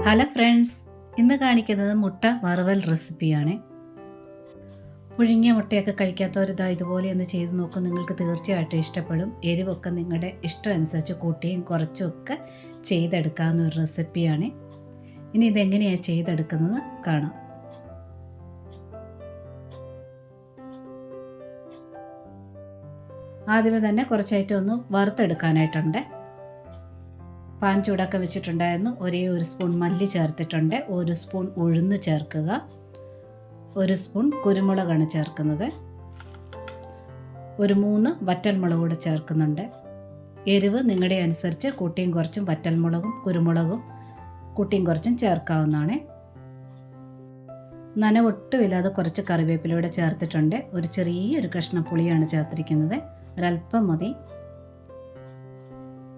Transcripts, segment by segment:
Hello friends, ഇന്ന് കാണിക്കുന്നത് മുട്ട വറുവൽ റെസിപ്പിയാണ്. പുഴുങ്ങിയ മുട്ടയൊക്കെ കഴിക്കാത്തവരിതാ ഇതുപോലെ ഒന്ന് ചെയ്ത് നോക്കും. നിങ്ങൾക്ക് തീർച്ചയായിട്ടും ഇഷ്ടപ്പെടും. എരിവൊക്കെ നിങ്ങളുടെ ഇഷ്ടം അനുസരിച്ച് കൂട്ടിയും കുറച്ചും ഒക്കെ ചെയ്തെടുക്കാവുന്ന ഒരു റെസിപ്പിയാണ്. ഇനി ഇതെങ്ങനെയാണ് ചെയ്തെടുക്കുന്നത് കാണാം. ആദ്യമേ തന്നെ കുറച്ചായിട്ട് ഒന്ന് വറുത്തെടുക്കാനായിട്ടുണ്ട്. പാൻ ചൂടാക്കാൻ വെച്ചിട്ടുണ്ടായിരുന്നു. ഒരു സ്പൂൺ മല്ലി ചേർത്തിട്ടുണ്ട്. 1 സ്പൂൺ ഉഴുന്ന് ചേർക്കുക. 1 സ്പൂൺ കുരുമുളകാണ് ചേർക്കുന്നത്. 3 വറ്റൽമുളക് കൂടെ ചേർക്കുന്നുണ്ട്. എരിവ് നിങ്ങളുടെ അനുസരിച്ച് കൂട്ടിയും കുറച്ചും വറ്റൽമുളകും കുരുമുളകും കൂട്ടിയും കുറച്ചും ചേർക്കാവുന്നതാണ്. നനവൊട്ടുമില്ലാതെ കുറച്ച് കറിവേപ്പിലൂടെ ചേർത്തിട്ടുണ്ട്. ചെറിയൊരു കഷ്ണം പുളിയാണ് ചേർത്തിരിക്കുന്നത്. ഒരല്പം മതി.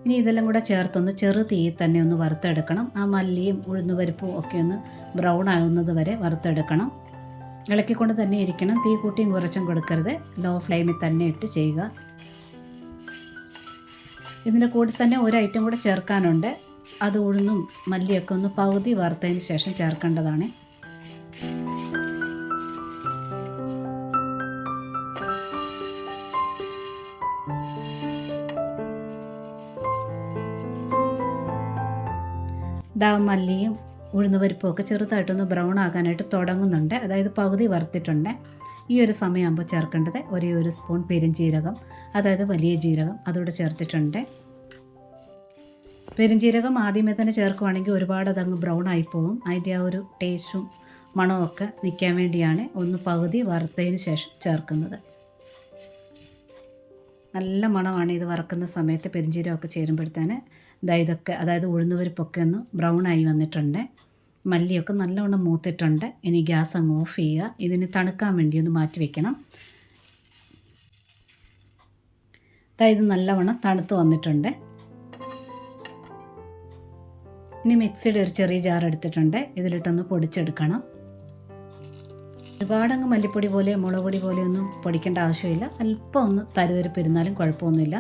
ഇനി ഇതെല്ലാം കൂടെ ചേർത്തൊന്ന് ചെറു തീയിൽ തന്നെ ഒന്ന് വറുത്തെടുക്കണം. ആ മല്ലിയും ഉഴുന്നുപരിപ്പും ഒക്കെ ഒന്ന് ബ്രൗൺ ആകുന്നത് വരെ വറുത്തെടുക്കണം. ഇളക്കിക്കൊണ്ട് തന്നെ ഇരിക്കണം. തീ കൂട്ടിയും കുറച്ചും കൊടുക്കരുത്. ലോ ഫ്ലെയിമിൽ തന്നെ ഇട്ട് ചെയ്യുക. ഇതിൻ്റെ കൂടെ തന്നെ ഒരു ഐറ്റം കൂടെ ചേർക്കാനുണ്ട്. അത് ഉഴുന്നും മല്ലിയൊക്കെ ഒന്ന് പകുതി വറുത്തതിന് ശേഷം ചേർക്കേണ്ടതാണ്. മല്ലിയും ഉഴുന്നുപരിപ്പും ഒക്കെ ചെറുതായിട്ടൊന്ന് ബ്രൗൺ ആകാനായിട്ട് തുടങ്ങുന്നുണ്ട്. അതായത് പകുതി വറുത്തിട്ടുണ്ട്. ഈ ഒരു സമയമാകുമ്പോൾ ചേർക്കേണ്ടത് 1 സ്പൂൺ പെരുംജീരകം, അതായത് വലിയ ജീരകം, അതുകൂടെ ചേർത്തിട്ടുണ്ട്. പെരുംജീരകം ആദ്യമേ തന്നെ ചേർക്കുവാണെങ്കിൽ ഒരുപാട് അതങ്ങ് ബ്രൗൺ ആയിപ്പോകും. അതിൻ്റെ ആ ഒരു ടേസ്റ്റും മണമൊക്കെ നിൽക്കാൻ വേണ്ടിയാണ് ഒന്ന് പകുതി വറുത്തതിന് ശേഷം ചേർക്കുന്നത്. നല്ല മണമാണ് ഇത് വറക്കുന്ന സമയത്ത് പെരുംജീരകമൊക്കെ ചേരുമ്പോഴത്തേന്. ഇതൊക്കെ അതായത് ഉഴുന്നുപരിപ്പൊക്കെ ഒന്ന് ബ്രൗൺ ആയി വന്നിട്ടുണ്ട്. മല്ലിയൊക്കെ നല്ലവണ്ണം മൂത്തിട്ടുണ്ട്. ഇനി ഗ്യാസ് അങ്ങ് ഓഫ് ചെയ്യുക. ഇതിന് തണുക്കാൻ വേണ്ടി ഒന്ന് മാറ്റി വയ്ക്കണം. ഇത് നല്ലവണ്ണം തണുത്ത് വന്നിട്ടുണ്ട്. ഇനി മിക്സിയുടെ ഒരു ചെറിയ ജാർ എടുത്തിട്ടുണ്ട്. ഇതിലിട്ടൊന്ന് പൊടിച്ചെടുക്കണം. ഒരുപാടങ്ങ് മല്ലിപ്പൊടി പോലെ മുളക് പൊടി പോലെയൊന്നും പൊടിക്കേണ്ട ആവശ്യമില്ല. അല്പം ഒന്ന് തരിതരിപ്പിരുന്നാലും കുഴപ്പമൊന്നുമില്ല.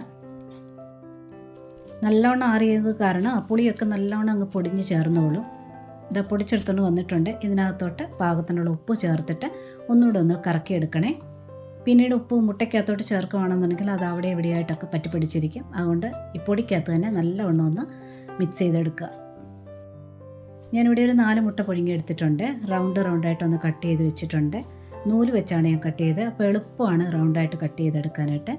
നല്ലവണ്ണം ആറിയത് കാരണം ആ പുളിയൊക്കെ നല്ലവണ്ണം അങ്ങ് പൊടിഞ്ഞ് ചേർന്നോളും. പൊടിച്ചെടുത്തുകൊണ്ട് വന്നിട്ടുണ്ട്. ഇതിനകത്തോട്ട് പാകത്തിനുള്ള ഉപ്പ് ചേർത്തിട്ട് ഒന്നുകൂടെ ഒന്ന് കറക്കിയെടുക്കണേ. പിന്നീട് ഉപ്പ് മുട്ടയ്ക്കകത്തോട്ട് ചേർക്കുകയാണെന്നുണ്ടെങ്കിൽ അത് അവിടെ എവിടെയായിട്ടൊക്കെ പറ്റിപ്പിടിച്ചിരിക്കും. അതുകൊണ്ട് ഈ പൊടിക്കകത്ത് തന്നെ നല്ലവണ്ണം ഒന്ന് മിക്സ് ചെയ്തെടുക്കുക. ഞാനിവിടെ ഒരു 4 മുട്ട പുഴുങ്ങിയെടുത്തിട്ടുണ്ട്. റൗണ്ടായിട്ടൊന്ന് കട്ട് ചെയ്ത് വെച്ചിട്ടുണ്ട്. നൂല് വെച്ചാണ് ഞാൻ കട്ട് ചെയ്തത്. അപ്പോൾ എളുപ്പമാണ് റൗണ്ടായിട്ട് കട്ട് ചെയ്തെടുക്കാനായിട്ട്.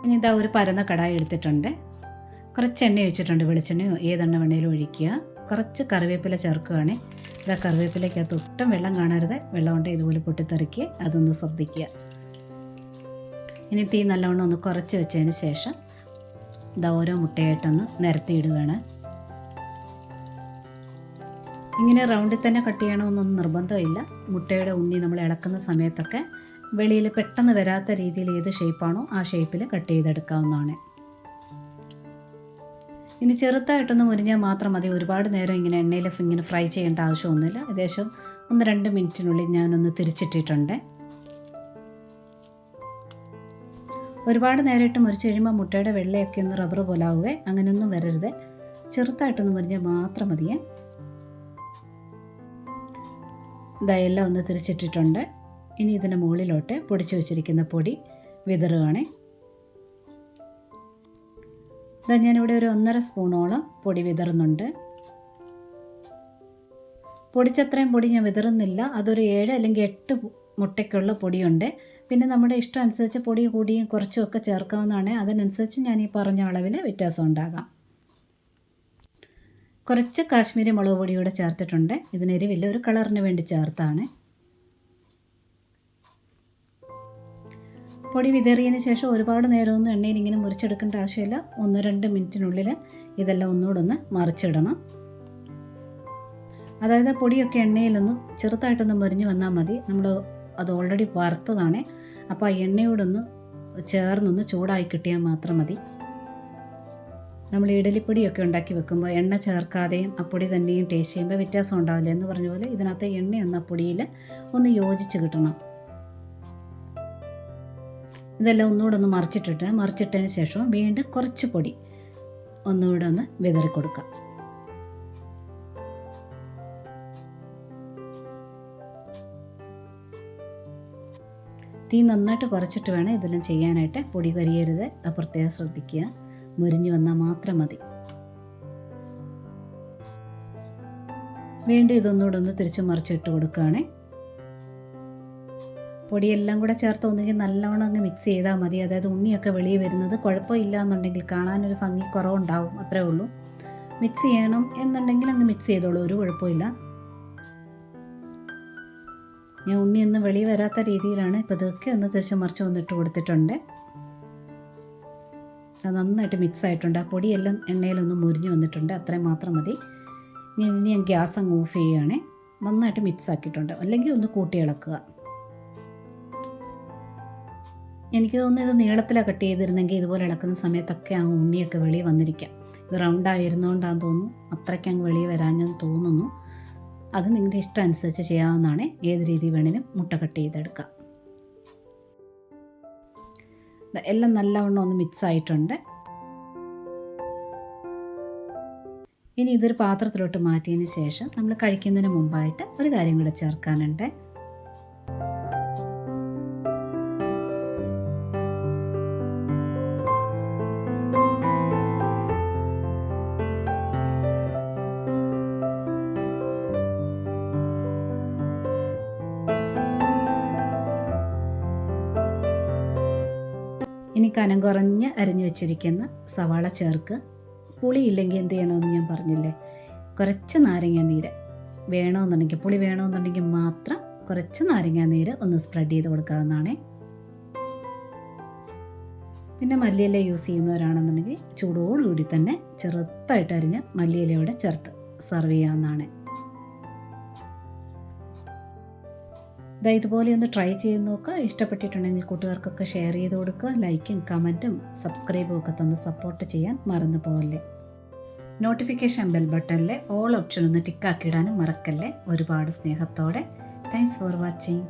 ഇനി ഒരു പരന്ന കടായി എടുത്തിട്ടുണ്ട്. കുറച്ച് എണ്ണ ഒഴിച്ചിട്ടുണ്ട്. വെളിച്ചെണ്ണയോ ഏതെണ്ണ വേണേലും ഒഴിക്കുക. കുറച്ച് കറിവേപ്പില ചേർക്കുകയാണ്. കറിവേപ്പിലയ്ക്കകത്ത് ഒട്ടും വെള്ളം കാണരുത്. വെള്ളം കൊണ്ട് ഇതുപോലെ പൊട്ടിത്തെറിക്കുക. അതൊന്ന് ശ്രദ്ധിക്കുക. ഇനി തീ നല്ലവണ്ണം ഒന്ന് കുറച്ച് വെച്ചതിന് ശേഷം ഓരോ മുട്ടയായിട്ടൊന്ന് നിരത്തിയിടുകയാണ്. ഇങ്ങനെ റൗണ്ടിൽ തന്നെ കട്ട് ചെയ്യണമെന്നൊന്നും നിർബന്ധമില്ല. മുട്ടയുടെ ഉണ്ണി നമ്മൾ ഇളക്കുന്ന സമയത്തൊക്കെ വെളിയിൽ പെട്ടെന്ന് വരാത്ത രീതിയിൽ ഏത് ഷേപ്പാണോ ആ ഷേപ്പിൽ കട്ട് ചെയ്തെടുക്കാവുന്നതാണ്. ഇനി ചെറുതായിട്ടൊന്ന് മുരിഞ്ഞാൽ മാത്രം മതി. ഒരുപാട് നേരം ഇങ്ങനെ എണ്ണയിൽ ഇങ്ങനെ ഫ്രൈ ചെയ്യേണ്ട ആവശ്യമൊന്നുമില്ല. ഏകദേശം 1-2 മിനിറ്റിനുള്ളിൽ ഞാനൊന്ന് തിരിച്ചിട്ടിട്ടുണ്ട്. ഒരുപാട് നേരമായിട്ട് മുരിച്ച് കഴിയുമ്പോൾ മുട്ടയുടെ വെള്ളയൊക്കെ ഒന്ന് റബ്ബർ പോലാവുകയെ. അങ്ങനെയൊന്നും വരരുത്. ചെറുതായിട്ടൊന്ന് മുരിഞ്ഞാൽ മാത്രം മതിയേ. എല്ലാം ഒന്ന് തിരിച്ചിട്ടിട്ടുണ്ട്. ഇനി ഇതിന് മുകളിലോട്ട് പൊടിച്ചു വെച്ചിരിക്കുന്ന പൊടി വിതറുകയാണ്. ഞാനിവിടെ ഒരു 1.5 സ്പൂണോളം പൊടി വിതറുന്നുണ്ട്. പൊടിച്ചത്രയും പൊടി ഞാൻ വിതറുന്നില്ല. അതൊരു 7 അല്ലെങ്കിൽ 8 മുട്ടയ്ക്കുള്ള പൊടിയുണ്ട്. പിന്നെ നമ്മുടെ ഇഷ്ടം അനുസരിച്ച് പൊടി കൂടിയും കുറച്ചും ഒക്കെ ചേർക്കാവുന്നതാണ്. അതിനനുസരിച്ച് ഞാൻ ഈ പറഞ്ഞ അളവിൽ വ്യത്യാസം ഉണ്ടാകാം. കുറച്ച് കാശ്മീരി മുളക് പൊടിയൂടെ ചേർത്തിട്ടുണ്ട്. ഇതിനെരിവില്ല, ഒരു കളറിന് വേണ്ടി ചേർത്താണ്. പൊടി വിതറിയതിന് ശേഷം ഒരുപാട് നേരമൊന്നും എണ്ണയിൽ ഇങ്ങനെ മുറിച്ചെടുക്കേണ്ട ആവശ്യമില്ല. 1-2 മിനിറ്റിനുള്ളിൽ ഇതെല്ലാം ഒന്നുകൂടെ ഒന്ന് മറിച്ചിടണം. അതായത് പൊടിയൊക്കെ എണ്ണയിലൊന്ന് ചെറുതായിട്ടൊന്ന് മുരിഞ്ഞ് വന്നാൽ മതി. നമ്മൾ അത് ഓൾറെഡി വറുത്തതാണ്. അപ്പോൾ ആ എണ്ണയോടൊന്ന് ചേർന്നൊന്ന് ചൂടായി കിട്ടിയാൽ മാത്രം മതി. നമ്മൾ ഇഡലിപ്പൊടിയൊക്കെ ഉണ്ടാക്കി വെക്കുമ്പോൾ എണ്ണ ചേർക്കാതെയും ആ പൊടി തന്നെയും ടേസ്റ്റ് ചെയ്യുമ്പോൾ വ്യത്യാസം ഉണ്ടാവില്ല എന്ന് പറഞ്ഞ പോലെ ഇതിനകത്ത് എണ്ണയൊന്ന് ആ പൊടിയിൽ ഒന്ന് യോജിച്ച് കിട്ടണം. ഇതെല്ലാം ഒന്നുകൂടെ ഒന്ന് മറിച്ചിട്ടതിന് ശേഷം വീണ്ടും കുറച്ച് പൊടി ഒന്നുകൂടെ ഒന്ന് വിതറി കൊടുക്കാം. തീ നന്നായിട്ട് കുറച്ചിട്ട് വേണം ഇതെല്ലാം ചെയ്യാനായിട്ട്. പൊടി കരിയരുത്, പ്രത്യേകം ശ്രദ്ധിക്കുക. മുരിഞ്ഞു വന്നാൽ മാത്രം മതി. വീണ്ടും ഇതൊന്നുകൂടെ ഒന്ന് തിരിച്ചു മറിച്ചിട്ട് കൊടുക്കുകയാണേ. പൊടിയെല്ലാം കൂടെ ചേർത്ത് ഒന്നുകിൽ നല്ലവണ്ണം അങ്ങ് മിക്സ് ചെയ്താൽ മതി. അതായത് ഉണ്ണിയൊക്കെ വെളിയിൽ വരുന്നത് കുഴപ്പമില്ല എന്നുണ്ടെങ്കിൽ കാണാനൊരു ഭംഗി കുറവുണ്ടാവും, അത്രേ ഉള്ളൂ. മിക്സ് ചെയ്യണം എന്നുണ്ടെങ്കിൽ അങ്ങ് മിക്സ് ചെയ്തോളൂ, ഒരു കുഴപ്പമില്ല. ഞാൻ ഉണ്ണിയൊന്നും വെളിയിൽ വരാത്ത രീതിയിലാണ് ഇപ്പോൾ ഇതൊക്കെ ഒന്ന് തിരിച്ച് മറിച്ച് വന്നിട്ട് കൊടുത്തിട്ടുണ്ട്. അത് നന്നായിട്ട് മിക്സ് ആയിട്ടുണ്ട്. ആ പൊടിയെല്ലാം എണ്ണയിലൊന്ന് മുരിഞ്ഞ് വന്നിട്ടുണ്ട്, അത്രയും മാത്രം മതി. ഇനി ഞാൻ ഗ്യാസ് അങ്ങ് ഓഫ് ചെയ്യുകയാണേ. നന്നായിട്ട് മിക്സ് ആക്കിയിട്ടുണ്ട്, അല്ലെങ്കിൽ ഒന്ന് കൂട്ടി ഇളക്കുക. എനിക്ക് തോന്നുന്നു ഇത് നീളത്തിലാണ് കട്ട് ചെയ്തിരുന്നെങ്കിൽ ഇതുപോലെ ഇളക്കുന്ന സമയത്തൊക്കെ ആ ഉണ്ണിയൊക്കെ വെളിയിൽ വന്നിരിക്കാം. ഇത് റൗണ്ടായിരുന്നുകൊണ്ടാന്ന് തോന്നുന്നു അത്രയ്ക്ക് അങ്ങ് വെളിയിൽ വരാഞ്ഞെന്ന് തോന്നുന്നു. അത് നിങ്ങളുടെ ഇഷ്ടം അനുസരിച്ച് ചെയ്യാവുന്നതാണ്. ഏത് രീതി വേണേലും മുട്ട കട്ട് ചെയ്തെടുക്കാം. എല്ലാം നല്ലവണ്ണം ഒന്ന് മിക്സ് ആയിട്ടുണ്ട്. ഇനി ഇതൊരു പാത്രത്തിലോട്ട് മാറ്റിയതിന് ശേഷം നമ്മൾ കഴിക്കുന്നതിന് മുമ്പായിട്ട് ഒരു കാര്യം കൂടെ ചേർക്കാനുണ്ട്. ഇനി കനം കുറഞ്ഞ് അരിഞ്ഞു വെച്ചിരിക്കുന്ന സവാള ചേർക്കുക. പുളിയില്ലെങ്കിൽ എന്ത് ചെയ്യണമെന്ന് ഞാൻ പറഞ്ഞില്ലേ, കുറച്ച് നാരങ്ങ നീര് വേണമെന്നുണ്ടെങ്കിൽ, പുളി വേണമെന്നുണ്ടെങ്കിൽ മാത്രം കുറച്ച് നാരങ്ങ നീര് ഒന്ന് സ്പ്രെഡ് ചെയ്ത് കൊടുക്കാവുന്നതാണ്. പിന്നെ മല്ലിയില യൂസ് ചെയ്യുന്നവരാണെന്നുണ്ടെങ്കിൽ ചൂടോടുകൂടി തന്നെ ചെറുതായിട്ട് അരിഞ്ഞ് മല്ലിയിലയോടെ ചേർത്ത് സെർവ് ചെയ്യാവുന്നതാണ്. ഇതുപോലെ ഒന്ന് ട്രൈ ചെയ്ത് നോക്കുക. ഇഷ്ടപ്പെട്ടിട്ടുണ്ടെങ്കിൽ കൂട്ടുകാർക്കൊക്കെ ഷെയർ ചെയ്ത് കൊടുക്കുക. ലൈക്കും കമൻറ്റും സബ്സ്ക്രൈബും ഒക്കെ തന്ന് സപ്പോർട്ട് ചെയ്യാൻ മറന്നു പോകല്ലേ. നോട്ടിഫിക്കേഷൻ ബെൽ ബട്ടണിലെ ഓൾ ഓപ്ഷൻ ഒന്ന് ടിക്കാക്കിയിടാനും മറക്കല്ലേ. ഒരുപാട് സ്നേഹത്തോടെ. Thanks for watching.